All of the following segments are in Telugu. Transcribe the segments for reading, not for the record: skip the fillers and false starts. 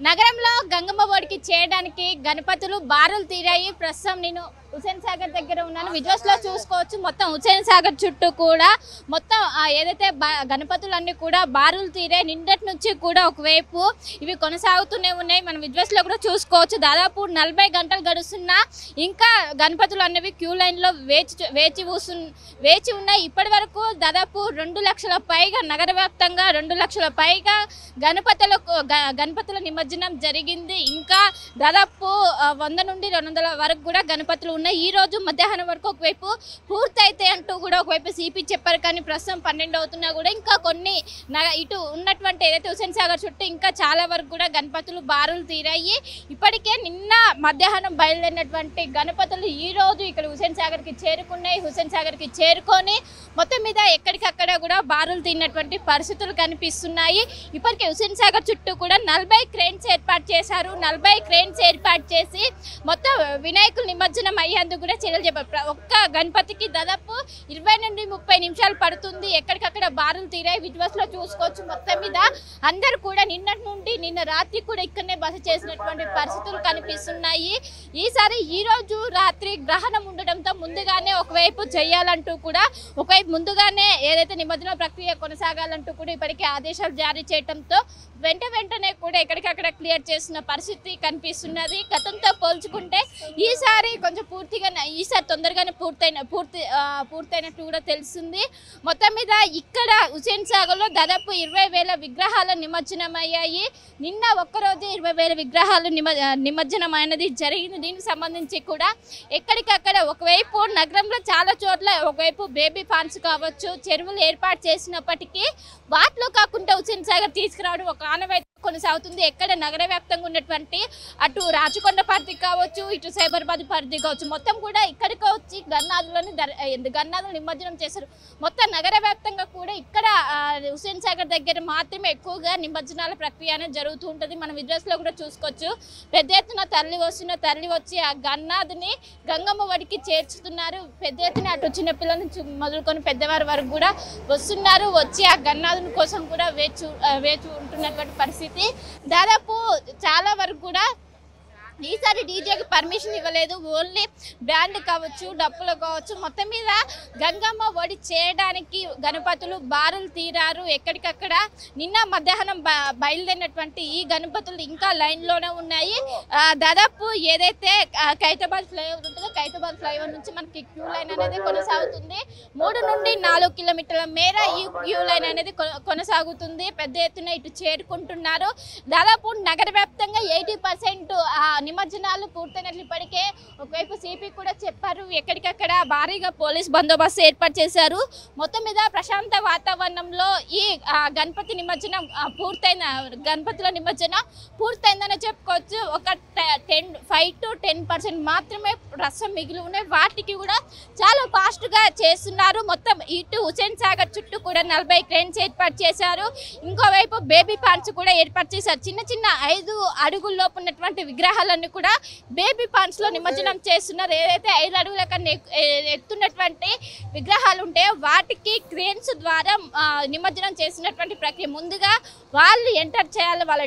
నగరంలో గంగమ్మ ఒడికి చేయడానికి గణపతులు బారులు తీరాయి. ప్రస్తుతం నేను హుసేన్ సాగర్ దగ్గర ఉన్నాను. విజువల్స్ లో చూసుకోవచ్చు. మొత్తం హుసేన్ సాగర్ చుట్టూ కూడా మొత్తం ఏదైతే గణపతులన్నీ కూడా బారులు తీరే నిన్నటి నుంచి కూడా ఒకవైపు ఇవి కొనసాగుతూనే ఉన్నాయి. మనం విజువల్స్ లో కూడా చూసుకోవచ్చు. దాదాపు 40 గంటలు గడుస్తున్నా ఇంకా గణపతులు అన్నవి క్యూ లైన్ లో వేచి ఉన్నాయి. ఇప్పటి వరకు దాదాపు 2 లక్షల పైగా నగర వ్యాప్తంగా 2 లక్షల పైగా గణపతుల నిమజ్జనం జరిగింది. ఇంకా దాదాపు 100 నుండి 200 వరకు కూడా గణపతులు ఉన్నాయి. ఈ రోజు మధ్యాహ్నం వరకు ఒకవైపు పూర్తయితే అంటూ కూడా ఒకవైపు సిపి చెప్పారు. కానీ ప్రస్తుతం 12 అవుతున్నా కూడా ఇంకా కొన్ని ఇటు ఉన్నటువంటి ఏదైతే హుసేన్ సాగర్ చుట్టూ ఇంకా చాలా వరకు కూడా గణపతులు బారులు తీరాయి. ఇప్పటికే నిన్న మధ్యాహ్నం బయలుదేరినటువంటి గణపతులు ఈ రోజు ఇక్కడ హుసేన్ సాగర్కి చేరుకున్నాయి. హుసేన్ సాగర్కి చేరుకొని మొత్తం మీద ఎక్కడికక్కడ కూడా బారులు తీరినటువంటి పరిస్థితులు కనిపిస్తున్నాయి. ఇప్పటికే హుసేన్ సాగర్ చుట్టూ కూడా 40 క్రేన్స్ ఏర్పాటు చేశారు. 40 క్రేన్స్ ఏర్పాటు చేసి మొత్తం వినాయకులు నిమజ్జనం అయ్యేందుకు కూడా చర్యలు చెప్పారు. ఒక్క గణపతికి దాదాపు 20 నుండి 30 నిమిషాలు పడుతుంది. ఎక్కడికక్కడ బారులు తీరాయి. విజువల్స్ లో చూసుకోవచ్చు. మొత్తం మీద అందరూ కూడా నిన్నటి నుండి నిన్న రాత్రి కూడా ఇక్కడనే బస చేసినటువంటి పరిస్థితులు కనిపిస్తున్నాయి. ఈసారి ఈ రోజు రాత్రి గ్రహణం ఉండడంతో ముందుగానే ఒకవైపు చేయాలంటూ కూడా ఒకవైపు ముందుగానే ఏదైతే నిమజ్జన ప్రక్రియ కొనసాగాలంటూ కూడా ఇప్పటికే ఆదేశాలు జారీ చేయడంతో వెంటనే కూడా ఎక్కడికక్కడ క్లియర్ చేసిన పరిస్థితి కనిపిస్తున్నది. గతంతో పోల్చుకుంటే ఈసారి కొంచెం ఈసారి తొందరగానే పూర్తయినట్టు కూడా తెలుస్తుంది. మొత్తం మీద ఇక్కడ హుసేన్ సాగర్లో దాదాపు 20,000 విగ్రహాలు నిమజ్జనం అయ్యాయి. నిన్న ఒక్కరోజు 20,000 విగ్రహాలు నిమజ్జనం అయినది జరిగింది. దీనికి సంబంధించి కూడా ఎక్కడికక్కడ ఒకవైపు నగరంలో చాలా చోట్ల ఒకవైపు బేబీ పాన్స్ కావచ్చు చెరువులు ఏర్పాటు చేసినప్పటికీ వాటిలో కాకుండా హుసేన్ సాగర్ తీసుకురావడం ఒక ఆనవాయితీ కొనసాగుతుంది. ఎక్కడ నగర వ్యాప్తంగా ఉన్నటువంటి అటు రాచకొండ పరిధి కావచ్చు ఇటు సైబరాబాద్ పరిధి కావచ్చు మొత్తం కూడా ఇక్కడికి వచ్చి గన్నాదులు నిమజ్జనం చేశారు. మొత్తం నగర వ్యాప్తంగా కూడా ఇక్కడ హుసేన్ సాగర్ దగ్గర మాత్రమే ఎక్కువగా నిమజ్జనాల ప్రక్రియ అనేది జరుగుతూ ఉంటుంది. మనం విజువల్స్ లో కూడా చూసుకోవచ్చు. పెద్ద ఎత్తున తరలి వచ్చి ఆ గన్నాదుని గంగమ్మ ఒడికి చేర్చుతున్నారు. పెద్ద ఎత్తున అటు చిన్నపిల్లల నుంచి మొదలుకొని పెద్దవారి వరకు కూడా వస్తున్నారు. వచ్చి ఆ గన్నాదుని కోసం కూడా వేచి ఉంటున్నటువంటి పరిస్థితి. దాదాపు చాలా వరకు కూడా ఈసారి డీజేకి పర్మిషన్ ఇవ్వలేదు. ఓన్లీ బ్యాండ్ కావచ్చు డప్పులు కావచ్చు మొత్తం మీద గంగమ్మ ఒడి చేయడానికి గణపతులు బారులు తీరారు. ఎక్కడికక్కడ నిన్న మధ్యాహ్నం బయలుదేరినటువంటి ఈ గణపతులు ఇంకా లైన్లోనే ఉన్నాయి. దాదాపు ఏదైతే ఖైరతాబాద్ ఫ్లైఓవర్ ఉంటుందో ఖైరతాబాద్ ఫ్లైఓవర్ నుంచి మనకి క్యూ లైన్ అనేది కొనసాగుతుంది. 3 నుండి 4 కిలోమీటర్ల మేర ఈ క్యూ లైన్ అనేది కొనసాగుతుంది. పెద్ద ఎత్తున ఇటు చేరుకుంటున్నారు. దాదాపు నగర వ్యాప్తంగా 80% నిమజ్జనాలు పూర్తయినట్లు ఇప్పటికే ఒకవైపు సిపి కూడా చెప్పారు. ఎక్కడికక్కడ భారీగా పోలీస్ బందోబస్తు ఏర్పాటు చేశారు. మొత్తం మీద ప్రశాంత వాతావరణంలో ఈ గణపతుల నిమజ్జనం పూర్తయిందని చెప్పుకోవచ్చు. ఒక 5 to 10% మాత్రమే ప్రస్తుతం మిగిలి ఉన్నాయి. వాటికి కూడా చాలా ఫాస్ట్గా చేస్తున్నారు. మొత్తం ఇటు హుసేన్ సాగర్ చుట్టూ కూడా 40 క్రేన్స్ ఏర్పాటు చేశారు. ఇంకోవైపు బేబీ పాన్స్ కూడా ఏర్పాటు చేశారు. చిన్న 5 అడుగుల్లోపు ఉన్నటువంటి విగ్రహాలను కూడా బేబీ పాన్స్ లో నిమజ్జనం చేస్తున్నారు. ఏదైతే 5 అడుగుల కన్నా ఎత్తున్నటువంటి విగ్రహాలు ఉంటాయో వాటికి క్రేన్స్ ద్వారా నిమజ్జనం చేసినటువంటి ప్రక్రియ ముందుగా వాళ్ళు ఎంటర్ చేయాలి. వాళ్ళ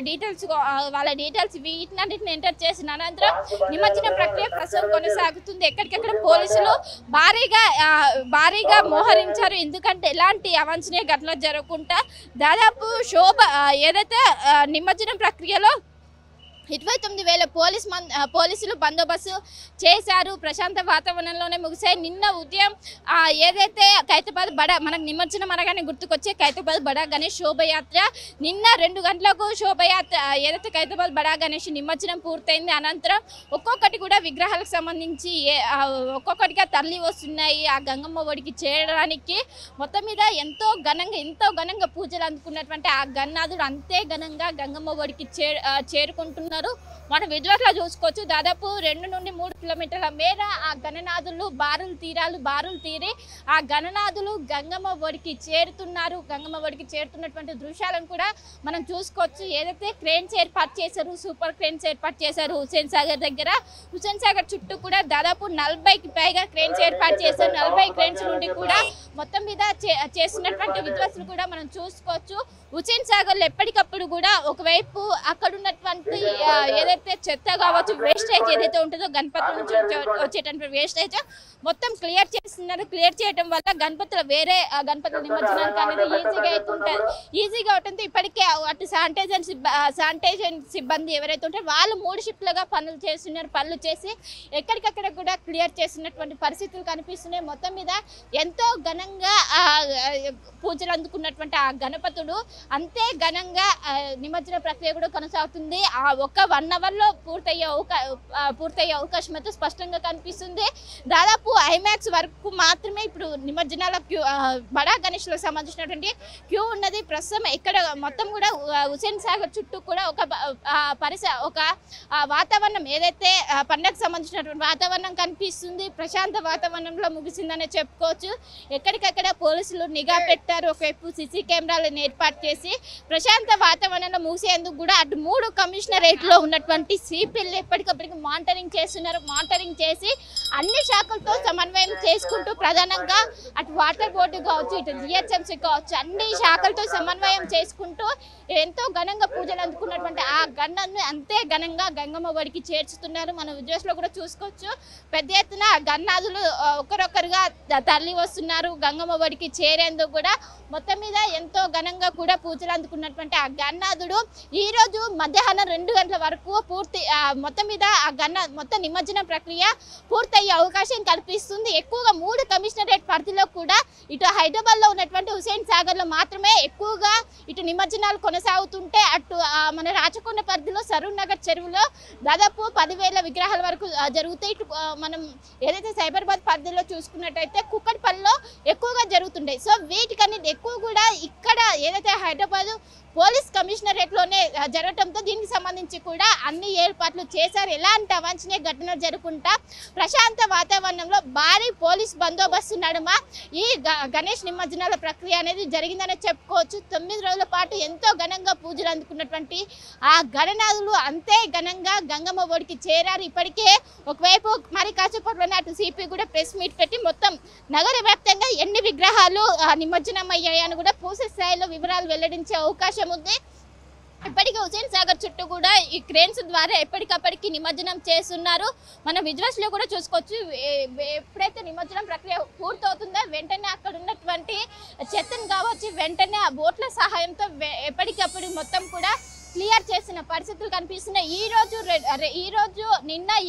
డీటెయిల్స్ వీటినన్నింటిని ఎంటర్ చేసిన అనంతరం నిమజ్జన ప్రక్రియ ప్రస్తుతం కొనసాగుతుంది. ఎక్కడికక్కడ పోలీసులు భారీగా మోహరించారు. ఎందుకంటే ఎలాంటి అవాంఛనీయ ఘటనలు జరగకుండా దాదాపు ఏదైతే నిమజ్జనం ప్రక్రియలో 29,000 పోలీసులు బందోబస్తు చేశారు. ప్రశాంత వాతావరణంలోనే ముగిశాయి. నిన్న ఉదయం ఏదైతే ఖైరతాబాద్ బడా మనకు నిమజ్జనం అనగానే గుర్తుకొచ్చే ఖైరతాబాద్ బడా గణేష్ శోభయాత్ర నిన్న 2 గంటలకు శోభయాత్ర ఏదైతే ఖైరతాబాద్ బడా గణేష్ నిమజ్జనం పూర్తయింది. అనంతరం ఒక్కొక్కటి కూడా విగ్రహాలకు సంబంధించి ఒక్కొక్కటిగా తరలి వస్తున్నాయి. ఆ గంగమ్మ ఒడికి చేరడానికి మొత్తం మీద ఎంతో ఘనంగా పూజలు అందుకున్నటువంటి ఆ గన్నాదుడు అంతే ఘనంగా గంగమ్మ ఒడికి చేరుకుంటున్నారు. చేస్తున్నారు. మన విజువల్స్లో చూసుకోవచ్చు. దాదాపు 2 నుండి 3 కిలోమీటర్ల మేర ఆ గణనాథులు బారులు తీరి ఆ గణనాథులు గంగమ్మ ఒడికి చేరుతున్నారు. గంగమ్మ ఒడికి చేరుతున్నటువంటి దృశ్యాలను కూడా మనం చూసుకోవచ్చు. ఏదైతే క్రేన్స్ ఏర్పాటు చేశారు, సూపర్ క్రేన్స్ ఏర్పాటు చేశారు హుస్సేన్ సాగర్ దగ్గర. హుస్సేన్ సాగర్ చుట్టూ కూడా దాదాపు 40కి పైగా క్రేన్స్ ఏర్పాటు చేశారు. 40 క్రేన్స్ నుండి కూడా మొత్తం మీద చేస్తున్నటువంటి విజువల్స్ కూడా మనం చూసుకోవచ్చు. హుస్సేన్ సాగర్లో ఎప్పటికప్పుడు కూడా ఒకవైపు అక్కడ ఉన్నటువంటి ఏదైతే చెత్త కావచ్చు, వేస్టేజ్ ఏదైతే ఉంటుందో గణపతి నుంచి వచ్చేటువంటి వేస్టేజ్ మొత్తం క్లియర్ చేస్తున్నారు. క్లియర్ చేయడం వల్ల గణపతులు వేరే గణపతుల నిమజ్జనానికి అనేది ఈజీగా ఉంటుంది. ఇప్పటికే అటు శానిటైజేషన్ సిబ్బంది ఎవరైతే ఉంటారో వాళ్ళు 3 షిఫ్ట్లుగా పనులు చేస్తున్నారు. పనులు చేసి ఎక్కడికక్కడ కూడా క్లియర్ చేస్తున్నటువంటి పరిస్థితులు కనిపిస్తున్నాయి. మొత్తం మీద ఎంతో ఘనంగా పూజలు అందుకున్నటువంటి ఆ గణపతుడు అంతే ఘనంగా నిమజ్జన ప్రక్రియ కూడా కొనసాగుతుంది. ఆ ఒక 1 అవర్లో పూర్తయ్యే అవకాశం అయితే స్పష్టంగా కనిపిస్తుంది. దాదాపు ఐమాక్స్ వరకు మాత్రమే ఇప్పుడు నిమజ్జనాల క్యూ, బడా గణేష్లకు సంబంధించినటువంటి క్యూ ఉన్నది. ప్రస్తుతం ఇక్కడ మొత్తం కూడా హుస్సేన్ సాగర్ చుట్టూ కూడా ఒక వాతావరణం ఏదైతే పండగకు సంబంధించినటువంటి వాతావరణం కనిపిస్తుంది. ప్రశాంత వాతావరణంలో ముగిసిందనే చెప్పుకోవచ్చు. ఎక్కడికక్కడ పోలీసులు నిఘా పెట్టారు. ఒకవైపు సీసీ కెమెరాలను ఏర్పాటు చేసి ప్రశాంత వాతావరణంలో ముగిసేందుకు కూడా అటు 3 కమిషనరేట్లో ఉన్నటువంటి సిపిలు ఎప్పటికప్పటికి మానిటరింగ్ చేస్తున్నారు. మానిటరింగ్ చేసి అన్ని శాఖలతో సమన్వయం చేసుకుంటూ ప్రధానంగా అటు వాటర్ బోర్డు కావచ్చు, ఇటు జిహెచ్ఎంసీ కావచ్చు, అన్ని శాఖలతో సమన్వయం చేసుకుంటూ ఎంతో ఘనంగా పూజలు అందుకున్నటువంటి ఆ గణను అంతే ఘనంగా గంగమ్మ ఒడికి చేర్చుతున్నారు. మనం విజువల్స్లో కూడా చూసుకోవచ్చు. పెద్ద ఎత్తున గణనాథులు ఒకరొకరుగా తరలి వస్తున్నారు గంగమ్మ ఒడికి చేరేందుకు కూడా. మొత్తం మీద ఎంతో ఘనంగా కూడా పూజలు అందుకున్నటువంటి ఆ గణనాథుడు ఈరోజు మధ్యాహ్నం 2 గంటల వరకు మొత్తం మీద ఆ మొత్తం నిమజ్జన ప్రక్రియ పూర్తయ్యే అవకాశం కల్పిస్తుంది. ఎక్కువగా 3 కమిషనరేట్ పరిధిలో కూడా ఇటు హైదరాబాద్లో ఉన్నటువంటి హుస్సేన్ సాగర్లో మాత్రమే ఎక్కువగా ఇటు నిమజ్జనాలు కొనసాగుతుంటే అటు మన రాచకొండ పరిధిలో సరూర్ నగర్ చెరువులో దాదాపు 10,000 విగ్రహాల వరకు జరుగుతాయి. ఇటు మనం ఏదైతే సైబరాబాద్ పరిధిలో చూసుకున్నట్టయితే కుక్కటిపల్లిలో ఎక్కువగా జరుగుతుంటాయి. సో వీటికన్నీ ఎక్కువ కూడా ఇక్కడ ఏదైతే హైదరాబాద్ పోలీస్ కమిషనరేట్లోనే జరగడంతో దీనికి సంబంధించి కూడా అన్ని ఏర్పాట్లు చేశారు. ఎలాంటి అవాంఛనీయ ఘటనలు జరగకుండా ప్రశాంత వాతావరణంలో భారీ పోలీస్ బందోబస్తు నడుమ ఈ గణేష్ నిమజ్జనాల ప్రక్రియ అనేది జరిగిందనే చెప్పుకోవచ్చు. 9 రోజుల పాటు ఎంతో ఘనంగా పూజలు అందుకున్నటువంటి ఆ గణనాథులు అంతే ఘనంగా గంగమ్మ ఒడికి చేరారు. ఇప్పటికే ఒకవైపు మరి కాసేపట్లోనే అటు సిపి కూడా ప్రెస్ మీట్ పెట్టి మొత్తం నగర వ్యాప్తంగా ఎన్ని విగ్రహాలు నిమజ్జనం అయ్యాయని కూడా పూర్తి స్థాయిలో వివరాలు వెల్లడించే అవకాశం ఉంది. ఇప్పటికే హుస్సేన్ సాగర్ చుట్టూ కూడా ఈ క్రేన్స్ ద్వారా ఎప్పటికప్పటికి నిమజ్జనం చేస్తున్నారు. మన విజువల్స్ లో కూడా చూసుకోవచ్చు. ఎప్పుడైతే నిమజ్జనం ప్రక్రియ పూర్తవుతుందో వెంటనే అక్కడ ఉన్నటువంటి చెత్తను కావచ్చు వెంటనే ఆ బోట్ల సహాయంతో ఎప్పటికప్పుడు మొత్తం కూడా క్లియర్ చేసిన పరిస్థితులు కనిపిస్తున్నాయి. ఈ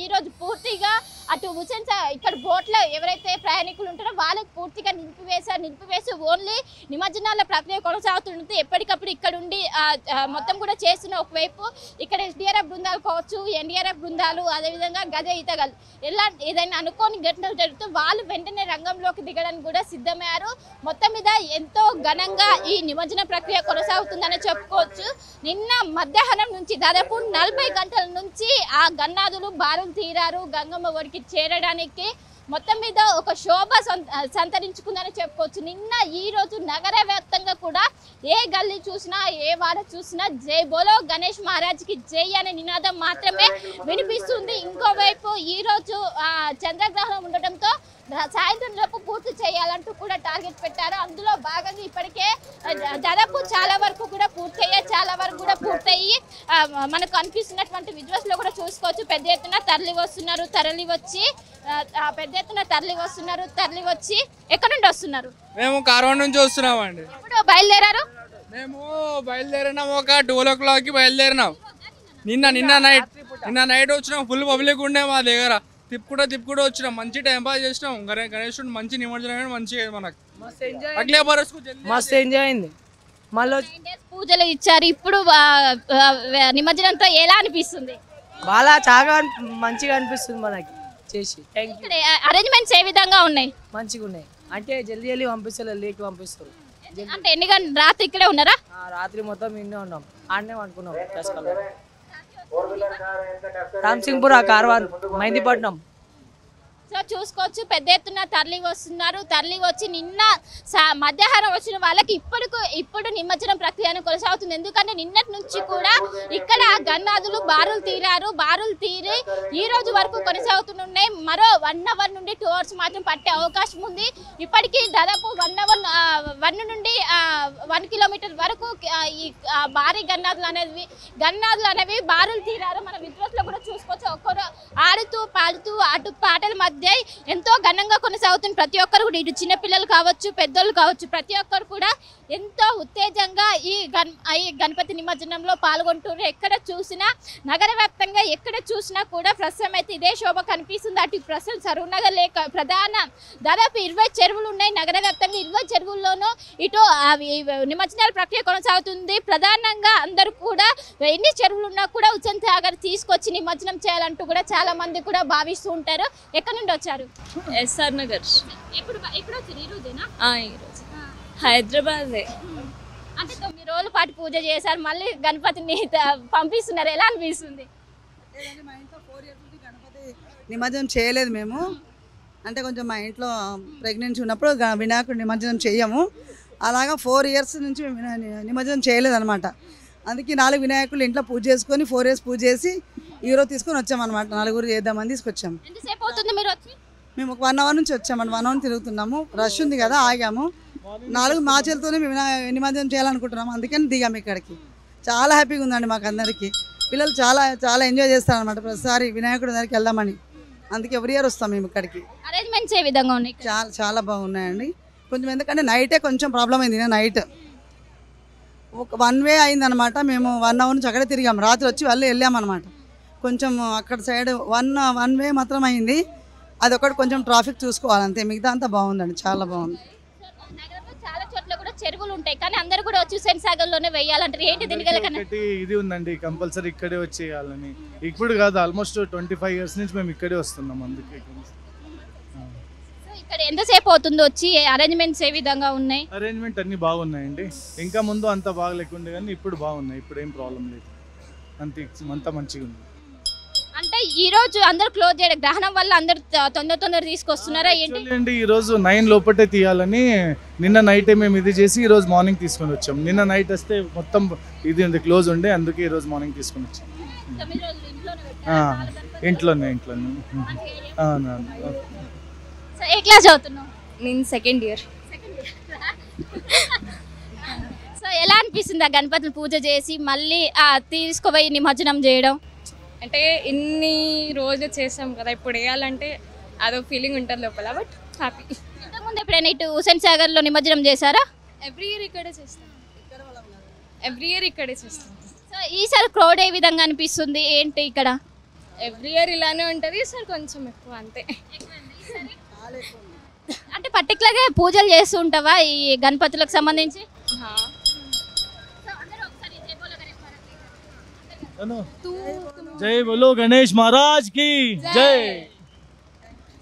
రోజు పూర్తిగా అటు హుస్సేన్ సాగర్ ఇక్కడ బోట్లో ఎవరైతే ప్రయాణికులు ఉంటారో వాళ్ళకి పూర్తిగా నిలిపివేసి ఓన్లీ నిమజ్జనాల ప్రక్రియ కొనసాగుతుంది. ఎప్పటికప్పుడు ఇక్కడ ఉండి మొత్తం కూడా చేస్తున్న ఒకవైపు ఇక్కడ ఎస్డిఆర్ఎఫ్ బృందాలు కావచ్చు, ఎన్డీఆర్ఎఫ్ బృందాలు, అదేవిధంగా గజ ఈతగాలు ఏదైనా అనుకోని ఘటనలు జరుగుతూ వాళ్ళు వెంటనే రంగంలోకి దిగడానికి కూడా సిద్ధమయ్యారు. మొత్తం మీద ఎంతో ఘనంగా ఈ నిమజ్జన ప్రక్రియ కొనసాగుతుందని చెప్పుకోవచ్చు. నిన్న మధ్యాహ్నం నుంచి దాదాపు 40 గంటల నుంచి ఆ గణనాథులు బారులు తీరారు గంగమ్మ ఒడికి చేరడానికి. మొత్తం మీద ఒక శోభ సంతరించుకుందని చెప్పుకోవచ్చు. నిన్న ఈ రోజు నగర వ్యాప్తంగా కూడా ఏ గల్లీ చూసినా ఏ వాడ చూసినా జై బోలో గణేష్ మహారాజ్కి జై అనే నినాదం మాత్రమే వినిపిస్తుంది. ఇంకోవైపు ఈ రోజు చంద్రగ్రహణం ఉండటంతో సాయంత్రం లోపు పూర్తి చేయాలంటూ కూడా టార్గెట్ పెట్టారు. అందులో భాగంగా ఇప్పటికే దాదాపు చాలా వరకు కూడా పూర్తయ్యి మనకు అనిపిస్తున్నటువంటి విజువల్స్ లో కూడా చూసుకోవచ్చు. పెద్ద ఎత్తున తరలి వచ్చి ఎక్కడ నుండి వస్తున్నారు? మేము కార్వాన్ నుంచి వస్తున్నామండి. ఇప్పుడు బయలుదేరారు? మేము బయలుదేరినాం ఒక 12 o'clockకి బయలుదేరినాం. నిన్న నైట్ వచ్చినాం. ఫుల్ పబ్లిక్ ఉండే మా దగ్గర. తిప్పుకుంటూ వచ్చినాం. మంచి టైం పాస్ చేసినాం. గణేశుడు మంచి నిమజ్జనం మంచిగా మనకు మస్తు ఎంజాయ్ అయింది. మళ్ళీ పూజలు ఇచ్చారు. ఇప్పుడు నిమజ్జనంతో ఎలా అనిపిస్తుంది? బాగా చాలా మంచిగా అనిపిస్తుంది మనకి చేసి. అరేంజ్మెంట్స్ ఏ విధంగా ఉన్నాయి? మంచిగా ఉన్నాయి. అంటే జల్దీ పంపిస్తారు, లేట్ పంపిస్తారు. అంటే ఎన్ని గంటలు రాత్రి ఇక్కడే ఉన్నారా? రాత్రి మొత్తం ఇన్నే ఉన్నాం. ఆడనే అనుకున్నాం. రామ్సింగ్పుర కార్వాన్ మైందిపట్నం. సో చూసుకోవచ్చు పెద్ద ఎత్తున తరలి వస్తున్నారు. తరలి వచ్చి నిన్న మధ్యాహ్నం వచ్చిన వాళ్ళకి ఇప్పుడు నిమజ్జనం ప్రక్రియను కొనసాగుతుంది. ఎందుకంటే నిన్నటి నుంచి కూడా ఇక్కడ గన్నాదులు బారులు తీరారు. బారులు తీరి ఈ రోజు వరకు కొనసాగుతున్నాయి. మరో 1 అవర్ నుండి 2 అవర్స్ మాత్రం పట్టే అవకాశం ఉంది. ఇప్పటికీ దాదాపు 1 నుండి 1 కిలోమీటర్ వరకు ఈ భారీ గన్నాదులు అనేవి బారులు తీరారు. మన విద్యుత్లో కూడా చూసుకోవచ్చు. ఒక్కరు ఆడుతూ పాడుతూ అటు పాటల మధ్య ఎంతో ఘనంగా కొనసాగుతుంది. ప్రతి ఒక్కరు కూడా ఇటు చిన్నపిల్లలు కావచ్చు, పెద్దోళ్ళు కావచ్చు, ప్రతి ఒక్కరు కూడా ఎంతో ఉత్తేజంగా ఈ గణపతి నిమజ్జనంలో పాల్గొంటున్నారు. ఎక్కడ చూసినా నగర వ్యాప్తంగా ఎక్కడ చూసినా కూడా ప్రస్తుతం అయితే ఇదే శోభ కనిపిస్తుంది. అటు ప్రస్తుతం సరూనగర్ లేక ప్రధాన దాదాపు 20 చెరువులు ఉన్నాయి. నగర వ్యాప్తంగా 20 చెరువుల్లోనూ ఇటు నిమజ్జనాల ప్రక్రియ కొనసాగుతుంది. ప్రధానంగా అందరూ కూడా ఎన్ని చెరువులు ఉన్నా కూడా హుస్సేన్ సాగర్ తీసుకొచ్చి నిమజ్జనం చేయాలంటూ కూడా చాలా మంది కూడా భావిస్తూ ఉంటారు. ఎక్కడి నుండి వచ్చారు? ఎస్ఆర్ నగర్. ఇప్పుడు వచ్చారు? ఈ రోజేనా? ఈరోజు హైదరాబాద్. అంటే 9 రోజుల పాటు పూజ చేశారు, మళ్ళీ గణపతిని పంపిస్తున్నారు. ఎలా అనిపిస్తుంది? మా ఇంట్లో 4 years నుంచి గణపతి నిమజ్జనం చేయలేదు మేము. అంటే కొంచెం మా ఇంట్లో ప్రెగ్నెన్సీ ఉన్నప్పుడు వినాయకుడు నిమజ్జనం చేయము. అలాగా 4 years నుంచి నిమజ్జనం చేయలేదన్నమాట. అందుకే 4 వినాయకులు ఇంట్లో పూజ చేసుకొని 4 years పూజ చేసి ఈరోజు తీసుకొని వచ్చామన్నమాట. 4 చేద్దామని తీసుకొచ్చాము. ఎంతసేపు అవుతుంది మీరు వచ్చి? మేము ఒక 1 hour నుంచి వచ్చామండి. 1 hour తిరుగుతున్నాము. రష్ ఉంది కదా, ఆగాము. 4 మార్చిలతోనే మేము నిమజ్జనం చేయాలనుకుంటున్నాము. అందుకని దిగాము ఇక్కడికి. చాలా హ్యాపీగా ఉందండి మాకు అందరికీ. పిల్లలు చాలా చాలా ఎంజాయ్ చేస్తారనమాట ప్రతిసారి వినాయకుడి దగ్గరికి వెళ్దామని. అందుకే ఎవ్రీ ఇయర్ వస్తాం మేము ఇక్కడికి. అరేంజ్మెంట్స్ ఏ విధంగా ఉన్నాయి? చాలా చాలా బాగున్నాయండి. కొంచెం ఎందుకంటే నైటే కొంచెం ప్రాబ్లం అయింది. నైట్ ఒక 1 way అయిందనమాట. మేము 1 hour నుంచి అక్కడే తిరిగాము. రాత్రి వచ్చి వెళ్ళామన్నమాట. కొంచెం అక్కడ సైడ్ 1 way మాత్రం అయింది. అదొకటి కొంచెం ట్రాఫిక్ చూసుకోవాలి అంతే. మిగతా అంతా బాగుందండి, చాలా బాగుంది. నగరంలో చాలా చోట్ల కూడా చెరువులు ఉంటాయి, కానీ అందరూ కూడా వచ్చి హుస్సేన్ సాగర్ లోనే వేయాలంటారు. ఏంటి దీనికన్నా ఇది ఉందండి, కంపల్సరీ ఇక్కడే వచ్చేయాలని. ఇప్పుడు కాదు, ఆల్మోస్ట్ 25 years నుంచి మేము ఇక్కడే వస్తున్నాం. అందుకే ఇక్కడ ఎంతసేపు అవుతుందో వచ్చి? అరేంజ్మెంట్స్ ఏ విధంగా ఉన్నాయి? అరేంజ్మెంట్ అన్ని బాగున్నాయండి. ఇంకా ముందు అంత బాగలేకుండే కానీ ఇప్పుడు బాగున్నాయి. ఇప్పుడు ఏం ప్రాబ్లం లేదు, అంతా మంచిగా ఉంది. అంటే ఈ రోజు అందరూ క్లోజ్ చేయడం గ్రహణం వల్ల అందరూ తొందర తీసుకొస్తున్నారా ఏంటి? ఈ రోజు 9 లోపటే తీయాలని నిన్న నైటే మేము ఇది చేసి ఈ రోజు మార్నింగ్ తీసుకొని వచ్చాం. నిన్న నైట్ వస్తే మొత్తం ఇది ఉంది క్లోజ్ ఉండే, అందుకే ఈ రోజు మార్నింగ్ తీసుకొని వచ్చాం. ఇంట్లోనే. ఏ క్లాస్ చదువుతున్నావు? నేను సెకండ్ ఇయర్. సో ఎలా అనిపిస్తుంది ఆ గణపతిని పూజ చేసి మళ్ళీ తీసుకుపోయి నిమజ్జనం చేయడం? అంటే ఇన్ని రోజులు చేసాం కదా, ఇప్పుడు వేయాలంటే అదో ఫీలింగ్ ఉంటుంది లోపల. But happy. ఇంతకుముందు ఎప్పుడైనా ఇటు హుస్సేన్ సాగర్లో నిమజ్జనం చేశారా? ఎవ్రీ ఇయర్ ఇక్కడే చేస్తాం. సో ఈసారి క్రౌడ్ ఏ విధంగా అనిపిస్తుంది ఏంటి ఇక్కడ? ఎవ్రీ ఇయర్ ఇలానే ఉంటుంది సార్, కొంచెం ఎక్కువ అంతే. అంటే పర్టికులర్గా పూజలు చేస్తూ ఉంటావా ఈ గణపతులకు సంబంధించి? జై బోలో గణేష్ మహారాజ్ కి జై.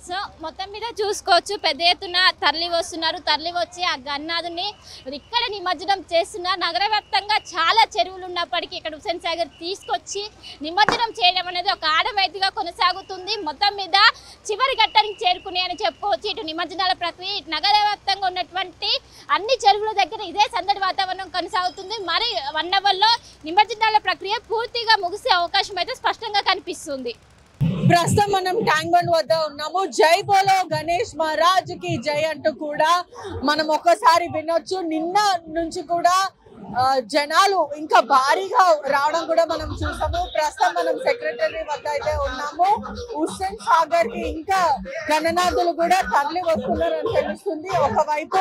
సో మొత్తం మీద చూసుకోవచ్చు పెద్ద ఎత్తున తరలి వస్తున్నారు. తరలి వచ్చి ఆ గన్నాదుని ఇక్కడ నిమజ్జనం చేస్తున్నారు. నగర వ్యాప్తంగా చాలా చెరువులు ఉన్నప్పటికీ ఇక్కడ హుస్సేన్ సాగర్ తీసుకొచ్చి నిమజ్జనం చేయడం అనేది ఒక ఆడవాయితీగా కొనసాగుతుంది. మొత్తం మీద చివరి ఘట్టానికి చేరుకునే అని చెప్పుకోవచ్చు. ఇటు నిమజ్జనాల ప్రక్రియ నగర వ్యాప్తంగా ఉన్నటువంటి అన్ని చెరువుల దగ్గర ఇదే సందడి వాతావరణం కొనసాగుతుంది. మరి 1 అవర్లో నిమజ్జనాల ప్రక్రియ పూర్తిగా ముగిసే అవకాశం అయితే స్పష్టంగా కనిపిస్తుంది. ప్రస్తుతం మనం ట్యాంక్ బండ్ వద్ద ఉన్నాము. జై బోలో గణేష్ మహారాజ్ కి జై అంటూ కూడా మనం ఒక్కసారి వినొచ్చు. నిన్న నుంచి కూడా జనాలు ఇంకా భారీగా రావడం కూడా మనం చూసాము. ప్రస్తుతం మనం సెక్రటరీ వద్ద అయితే ఉన్నాము. హుస్సేన్ సాగర్ కి ఇంకా గణనాథులు కూడా తరలి వస్తున్నారని తెలుస్తుంది. ఒకవైపు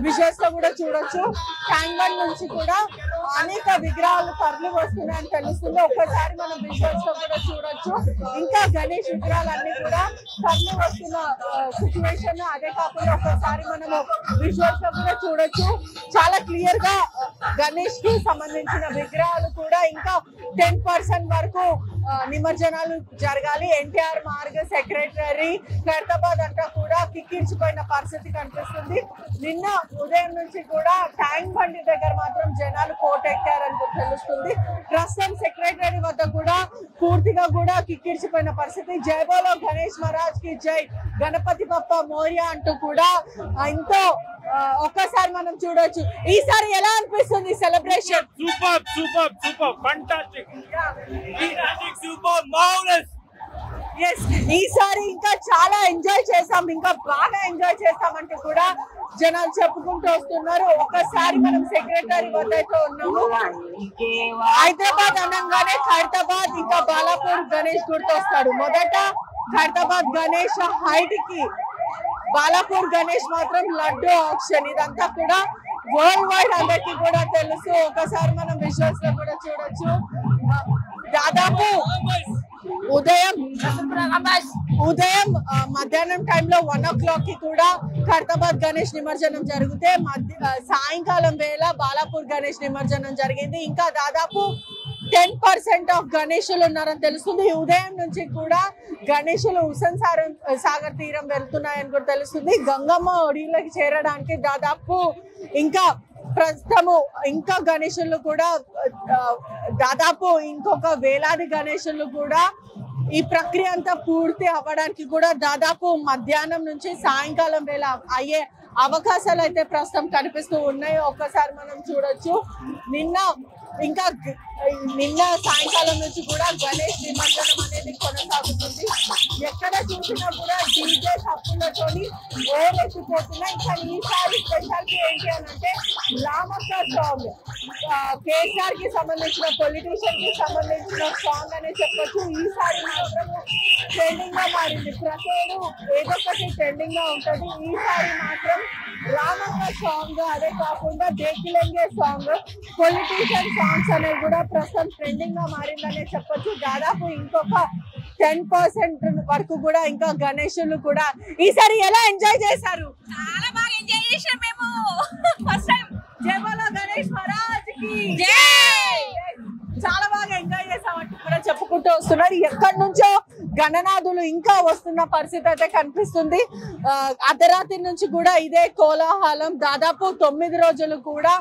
విజువల్స్ లో కూడా చూడొచ్చు, ట్యాంక్ బండ్ నుంచి కూడా అనేక విగ్రహాలు తరలి వస్తున్నాయని తెలుస్తుంది. ఒక్కసారి మనం విజువల్స్ లో కూడా చూడొచ్చు. ఇంకా గణేష్ విగ్రహాలన్నీ కూడా తరలి వస్తున్న సిచ్యువేషన్. అదే కాకుండా ఒక్కసారి మనము విజువల్స్ లో కూడా చూడొచ్చు. చాలా క్లియర్ గా గణేష్ కి సంబంధించిన విగ్రహాలు కూడా ఇంకా 10% వరకు నిమజ్జనాలు జరగాలి. ఎన్టీఆర్ మార్గ్ సెక్రటరీ ఖైరతాబాద్ అంతా కూడా కిక్కించిపోయిన పరిస్థితి కనిపిస్తుంది. నిన్న ఉదయం నుంచి కూడా ట్యాంక్ బండి దగ్గర మాత్రం జనాలు కోటెక్కారని తెలుస్తుంది. ప్రస్తుతం సెక్రటరీ వద్ద కూడా పూర్తిగా కూడా కిక్కిరిచిపోయిన పరిస్థితి. జై బోలో గణేష్ మహారాజ్ కి జై, గణపతి బప్ప మోరియా అంటూ కూడా ఎంతో ఒక్కసారి మనం చూడొచ్చు. ఈసారి ఎలా అనిపిస్తుంది celebration? Super super super fantastic super marvellous. Yes, ఈసారి ఇంకా చాలా ఎంజాయ్ చేసాం, ఇంకా బాగా ఎంజాయ్ చేస్తామంటూ కూడా జనాలు చెప్పుకుంటూ వస్తున్నారు. ఒకసారి మనం సెక్రటరీ వద్ద అయితే ఉన్నాము. హైదరాబాద్ అనగానే ఖైరతాబాద్ ఇంకా బాలాపూర్ గణేష్ గుర్తొస్తాడు. మొదట ఖైరతాబాద్ గణేష్ హైట్ కి, బాలాపూర్ గణేష్ మాత్రం లడ్డు ఆప్షన్. ఇదంతా కూడా వరల్డ్ వైడ్ అందరికి కూడా తెలుసు. ఒకసారి మనం విజువల్స్ లో కూడా చూడొచ్చు. దాదాపు ఉదయం మధ్యాహ్నం టైంలో 1 o'clock కి కూడా ఖైరతాబాద్ గణేష్ నిమజ్జనం జరిగితే సాయంకాలం వేళ బాలాపూర్ గణేష్ నిమజ్జనం జరిగింది. ఇంకా దాదాపు 10% ఆఫ్ గణేషులు ఉన్నారని తెలుస్తుంది. ఉదయం నుంచి కూడా గణేషులు హుస్సేన్ సాగర్ తీరం వెళ్తున్నాయని కూడా తెలుస్తుంది. గంగమ్మ ఒడిలోకి చేరడానికి దాదాపు ఇంకా ప్రస్తుతము ఇంకా గణేషులు కూడా దాదాపు ఇంకొక వేలాది గణేషులు కూడా ఈ ప్రక్రియ అంతా పూర్తి అవ్వడానికి కూడా దాదాపు మధ్యాహ్నం నుంచి సాయంకాలం వేళ అయ్యే అవకాశాలు అయితే ప్రస్తుతం కనిపిస్తూ ఉన్నాయి. ఒక్కసారి మనం చూడొచ్చు. నిన్న సాయంకాలం నుంచి కూడా గణేష్ నిమజ్జనం అనేది కొనసాగుతుంది. ఎక్కడ చూసినా కూడా డీజే తప్పులతోని ఓరెత్తిపోతున్నాయి. కానీ ఈసారి స్పెషాలిటీ ఏంటి అని అంటే లామక్క సాంగ్, కేసీఆర్ కి సంబంధించిన పొలిటీషియన్ కి సంబంధించిన సాంగ్ అనే చెప్పొచ్చు. ఈసారి మాత్రం ట్రెండింగ్ గా మారింది. ప్రతిరోజు ఏదో ఒకటి ట్రెండింగ్ గా ఉంటది. ఈసారి మాత్రం రామక్క సాంగ్, అదే కాకుండా దేకిలెంగే సాంగ్, పొలిటీషియన్ సాంగ్స్ అనేవి కూడా ప్రస్తుతం ట్రెండింగ్ గా మారిందనే చెప్పొచ్చు. దాదాపు ఇంకొక 10% వరకు కూడా ఇంకా గణేషులు కూడా ఈసారి ఎలా ఎంజాయ్ చేశారు? చాలా బాగా ఎంజాయ్ చేశాం మేము. ఫస్ట్ టైం జై బోలో గణేష్ మహారాజ్ కి జై. చాలా బాగా ఎంజాయ్ చేసామంటూ కూడా చెప్పుకుంటూ వస్తున్నారు. ఎక్కడి నుంచో గణనాథులు ఇంకా వస్తున్న పరిస్థితి అయితే కనిపిస్తుంది. అర్ధరాత్రి నుంచి కూడా ఇదే కోలాహలం. దాదాపు 9 రోజులు కూడా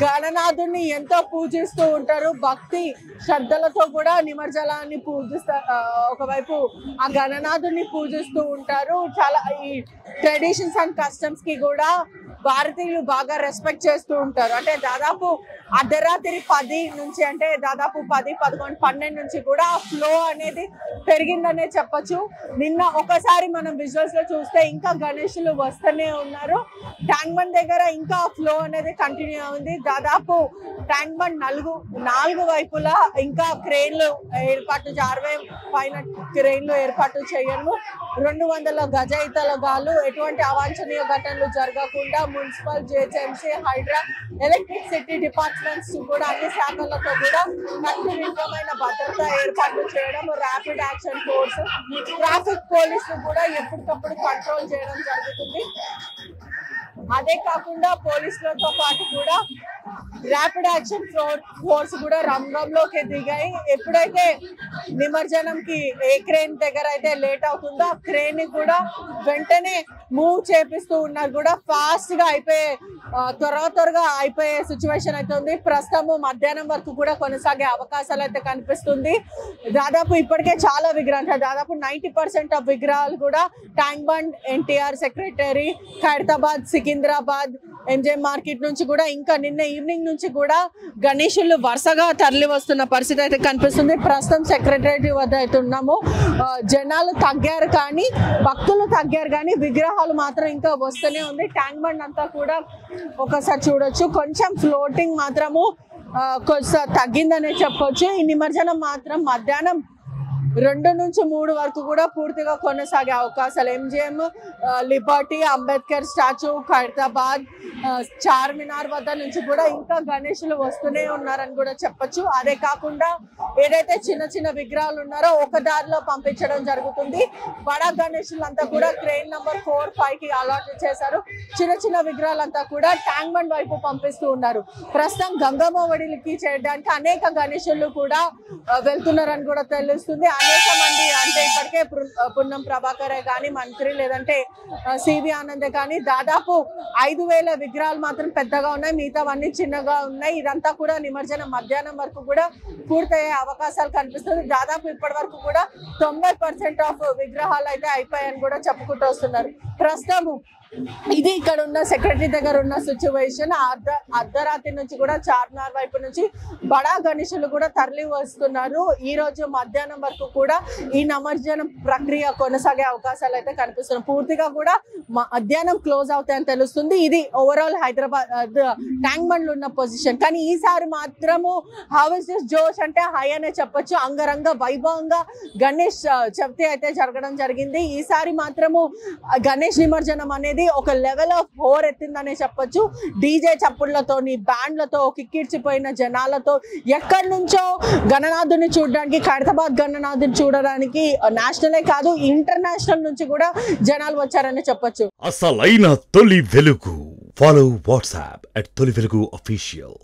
గణనాథుని ఎంతో పూజిస్తూ ఉంటారు. భక్తి శ్రద్ధలతో కూడా నిమజ్జనాన్ని ఒకవైపు ఆ గణనాథుని పూజిస్తూ ఉంటారు. చాలా ఈ ట్రెడిషన్స్ అండ్ కస్టమ్స్ కి కూడా భారతీయులు బాగా రెస్పెక్ట్ చేస్తూ ఉంటారు. అంటే దాదాపు అర్ధరాత్రి 10 నుంచి, అంటే దాదాపు 10, 11, 12 నుంచి కూడా ఫ్లో అనేది పెరిగిందనే చెప్పొచ్చు. నిన్న ఒకసారి మనం విజువల్స్ లో చూస్తే ఇంకా గణేషులు వస్తూనే ఉన్నారు. ట్యాంక్ బండ్ దగ్గర ఇంకా ఫ్లో అనేది కంటిన్యూ అయింది. దాదాపు ట్యాంక్ బండ్ 4 వైపులా ఇంకా క్రేన్లు ఏర్పాటు, 60 పైన క్రేన్లు ఏర్పాటు చేయడము, 200 గజ ఈతగాళ్ళు, ఎటువంటి అవాంఛనీయ ఘటనలు జరగకుండా municipal, GHMC, Hydraa, electricity departments కూడా అన్ని శాఖలతో కూడా కట్టుదిట్టమైన భద్రత ఏర్పాటు చేయడం, ర్యాపిడ్ యాక్షన్ ఫోర్స్, ట్రాఫిక్ పోలీసులు కూడా ఎప్పటికప్పుడు కంట్రోల్ చేయడం జరుగుతుంది. అదే కాకుండా పోలీసులతో పాటు కూడా ర్యాపిడ్ యాక్షన్ ఫోర్స్ కూడా రంగంలోకి దిగాయి. ఎప్పుడైతే నిమజ్జనంకి ఏ క్రేన్ దగ్గర అయితే లేట్ అవుతుందో ఆ క్రేన్ ని కూడా వెంటనే మూవ్ చేపిస్తూ ఉన్నారు. కూడా ఫాస్ట్ గా అయిపోయే, త్వరగా అయిపోయే సిచ్యువేషన్ అయితే ఉంది. ప్రస్తుతము మధ్యాహ్నం వరకు కూడా కొనసాగే అవకాశాలు అయితే కనిపిస్తుంది. దాదాపు ఇప్పటికే చాలా విగ్రహాలు, దాదాపు 90% ఆఫ్ విగ్రహాలు కూడా tank bund, NTR secretary, Khairatabad, Secunderabad, MGM market నుంచి కూడా ఇంకా నిన్న ఈవినింగ్ నుంచి కూడా గణేషులు వరుసగా తరలి వస్తున్న పరిస్థితి అయితే కనిపిస్తుంది. ప్రస్తుతం సెక్రటరీ వద్ద అయితే ఉన్నాము. జనాలు తగ్గారు కానీ, భక్తులు తగ్గారు కానీ విగ్రహాలు మాత్రం ఇంకా వస్తూనే ఉంది. ట్యాంక్ బండ్ అంతా కూడా ఒకసారి చూడొచ్చు. కొంచెం ఫ్లోటింగ్ మాత్రము కొంచెం తగ్గిందనే చెప్పొచ్చు. ఈ నిమజ్జనం మాత్రం మధ్యాహ్నం 2 నుంచి 3 వరకు కూడా పూర్తిగా కొనసాగే అవకాశాలు. MGM, Liberty, Ambedkar statue, Khairatabad, Charminar వద్ద నుంచి కూడా ఇంకా గణేషులు వస్తూనే ఉన్నారని కూడా చెప్పొచ్చు. అదే కాకుండా ఏదైతే చిన్న చిన్న విగ్రహాలు ఉన్నారో ఒక దారిలో పంపించడం జరుగుతుంది. బడా గణేషులంతా కూడా క్రెయిన్ నంబర్ 4, 5 కి అలాట్ చేశారు. చిన్న చిన్న విగ్రహాలంతా కూడా ట్యాంక్ బండ్ వైపు పంపిస్తూ ఉన్నారు. ప్రస్తుతం గంగమ్మ ఒడికి చేయడానికి అనేక గణేశులు కూడా వెళ్తున్నారని కూడా తెలుస్తుంది. అనేక మంది అంటే ఇప్పటికే పున్నం ప్రభాకరే కానీ మంత్రి లేదంటే సివి ఆనందే కానీ దాదాపు 5,000 విగ్రహాలు మాత్రం పెద్దగా ఉన్నాయి, మిగతావన్నీ చిన్నగా ఉన్నాయి. ఇదంతా కూడా నిమజ్జనం మధ్యాహ్నం వరకు కూడా పూర్తయ్యే అవకాశాలు కనిపిస్తుంది. దాదాపు ఇప్పటి వరకు కూడా 90% ఆఫ్ విగ్రహాలు అయితే అయిపోయాయని కూడా చెప్పుకుంటూ వస్తున్నారు. ప్రస్తుతం ఇది ఇక్కడ ఉన్న సెక్రటరీ దగ్గర ఉన్న సిచ్యువేషన్. అర్ధరాత్రి నుంచి కూడా చార్మినార్ వైపు నుంచి బడా గణేశులు కూడా తరలి వస్తున్నారు. ఈ రోజు మధ్యాహ్నం వరకు కూడా ఈ నిమజ్జనం ప్రక్రియ కొనసాగే అవకాశాలు అయితే కనిపిస్తున్నాయి. పూర్తిగా కూడా మధ్యాహ్నం క్లోజ్ అవుతాయని తెలుస్తుంది. ఇది ఓవరాల్ హైదరాబాద్ ట్యాంక్ బండ్లు ఉన్న పొజిషన్. కానీ ఈసారి మాత్రము హౌస్ జోష్ అంటే హై అనే చెప్పొచ్చు. అంగరంగ వైభవంగా గణేష్ చవితి అయితే జరగడం జరిగింది. ఈసారి మాత్రము గణేష్ నిమజ్జనం అనేది ఒక లెవెల్ ఆఫ్ హోర్ ఎత్తిందనే చెప్పొచ్చు. డీజే చప్పుళ్లతోని, బ్యాండ్లతో, కిక్కిర్చిపోయిన జనాలతో ఎక్కడి నుంచో గణనాథుని చూడడానికి, ఖైరతాబాద్ గణనాథుని చూడడానికి నేషనలే కాదు ఇంటర్నేషనల్ నుంచి కూడా జనాలు వచ్చారని చెప్పొచ్చు. అసలైన తొలి వెలుగు. ఫాలో వాట్సాప్ @తొలి వెలుగు అఫీషియల్.